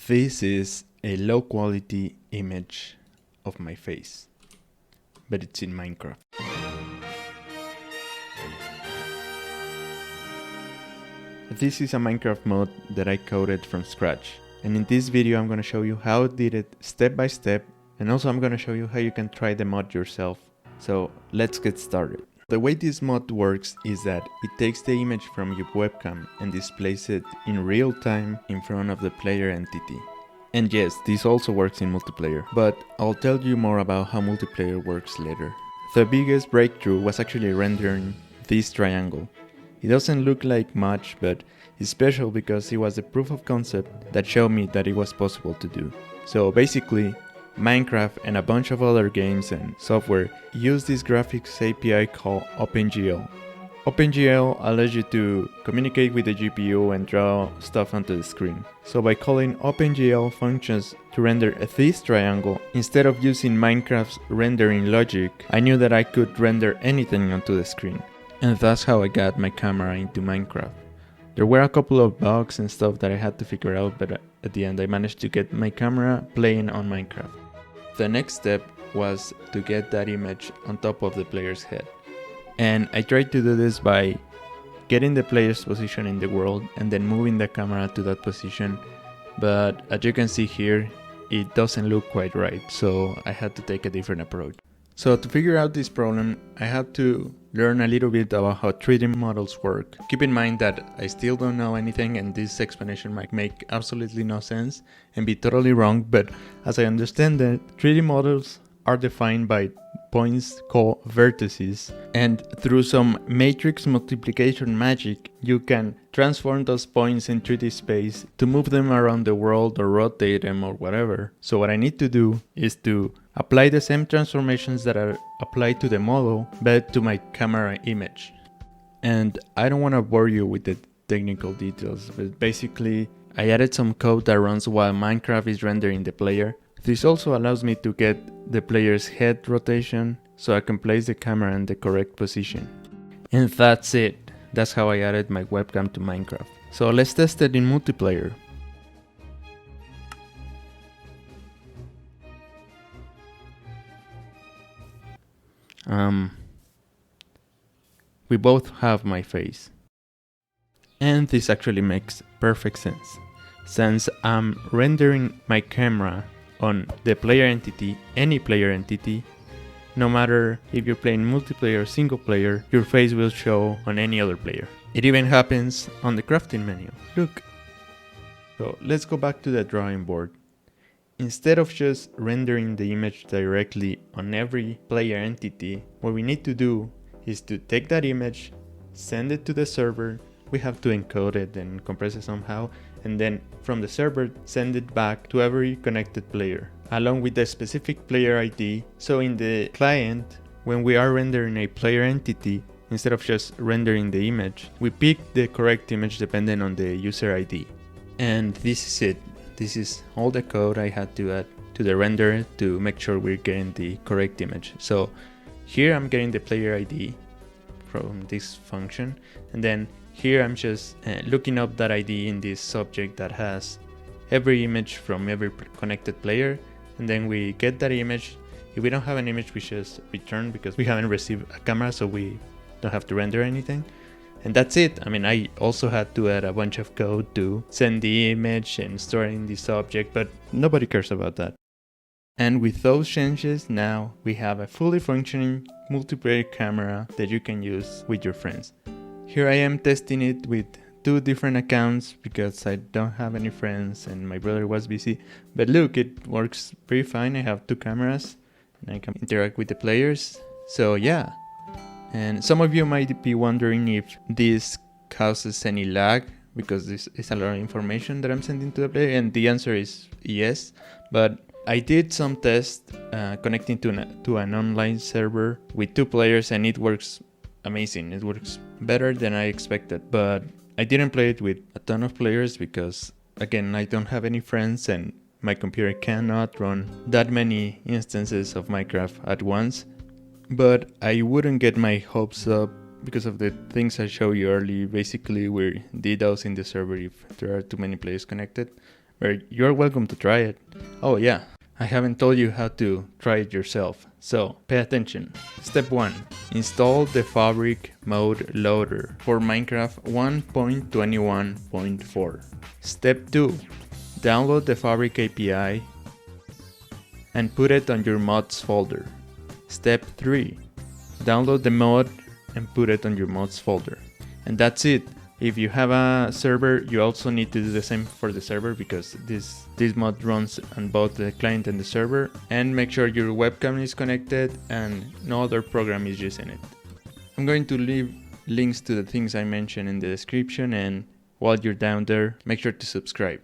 This is a low quality image of my face, but it's in Minecraft. This is a Minecraft mod that I coded from scratch, and in this video I'm going to show you how I did it step by step, and also I'm going to show you how you can try the mod yourself. So let's get started. The way this mod works is that it takes the image from your webcam and displays it in real time in front of the player entity. And yes, this also works in multiplayer, but I'll tell you more about how multiplayer works later. The biggest breakthrough was actually rendering this triangle. It doesn't look like much, but it's special because it was the proof of concept that showed me that it was possible to do. So basically, Minecraft and a bunch of other games and software use this graphics API called OpenGL. OpenGL allows you to communicate with the GPU and draw stuff onto the screen. So by calling OpenGL functions to render this triangle, instead of using Minecraft's rendering logic, I knew that I could render anything onto the screen. And that's how I got my camera into Minecraft. There were a couple of bugs and stuff that I had to figure out, but at the end I managed to get my camera playing on Minecraft. The next step was to get that image on top of the player's head. And I tried to do this by getting the player's position in the world and then moving the camera to that position. But as you can see here, it doesn't look quite right, so I had to take a different approach. So to figure out this problem, I had to learn a little bit about how 3D models work. Keep in mind that I still don't know anything and this explanation might make absolutely no sense and be totally wrong, but as I understand it, 3D models are defined by points called vertices, and through some matrix multiplication magic, you can transform those points in 3D space to move them around the world or rotate them or whatever. So what I need to do is to apply the same transformations that are applied to the model, but to my camera image. And I don't want to bore you with the technical details, but basically I added some code that runs while Minecraft is rendering the player. This also allows me to get the player's head rotation so I can place the camera in the correct position. And that's it. That's how I added my webcam to Minecraft. So let's test it in multiplayer. We both have my face. And this actually makes perfect sense. Since I'm rendering my camera on the player entity, any player entity, no matter if you're playing multiplayer or single player, your face will show on any other player. It even happens on the crafting menu. Look. So let's go back to the drawing board. Instead of just rendering the image directly on every player entity, what we need to do is to take that image, send it to the server. We have to encode it and compress it somehow, and then from the server send it back to every connected player along with the specific player ID. So in the client, when we are rendering a player entity, instead of just rendering the image, we pick the correct image depending on the user ID. And this is it. This is all the code I had to add to the render to make sure we're getting the correct image. So here I'm getting the player ID from this function, and then here I'm just looking up that ID in this subject that has every image from every connected player, and then we get that image. If we don't have an image, we just return because we haven't received a camera, so we don't have to render anything. And that's it. I mean, I also had to add a bunch of code to send the image and store it in this object, but nobody cares about that. And with those changes, now we have a fully functioning multiplayer camera that you can use with your friends. Here I am testing it with 2 different accounts because I don't have any friends and my brother was busy. But look, it works pretty fine. I have 2 cameras and I can interact with the players. So yeah. And some of you might be wondering if this causes any lag because this is a lot of information that I'm sending to the player, and the answer is yes. But I did some tests connecting to an online server with 2 players, and it works amazing. It works better than I expected, but I didn't play it with a ton of players because, again, I don't have any friends and my computer cannot run that many instances of Minecraft at once. But I wouldn't get my hopes up because of the things I showed you earlier. Basically, we're DDoS in the server if there are too many players connected. where you're welcome to try it. Oh yeah, I haven't told you how to try it yourself, so pay attention. Step 1. Install the Fabric Mode Loader for Minecraft 1.21.4. Step 2. Download the Fabric API and put it on your mods folder. Step 3. Download the mod and put it on your mods folder. And that's it. If you have a server, you also need to do the same for the server, because this mod runs on both the client and the server. And make sure your webcam is connected and no other program is using it. I'm going to leave links to the things I mentioned in the description, and while you're down there, make sure to subscribe.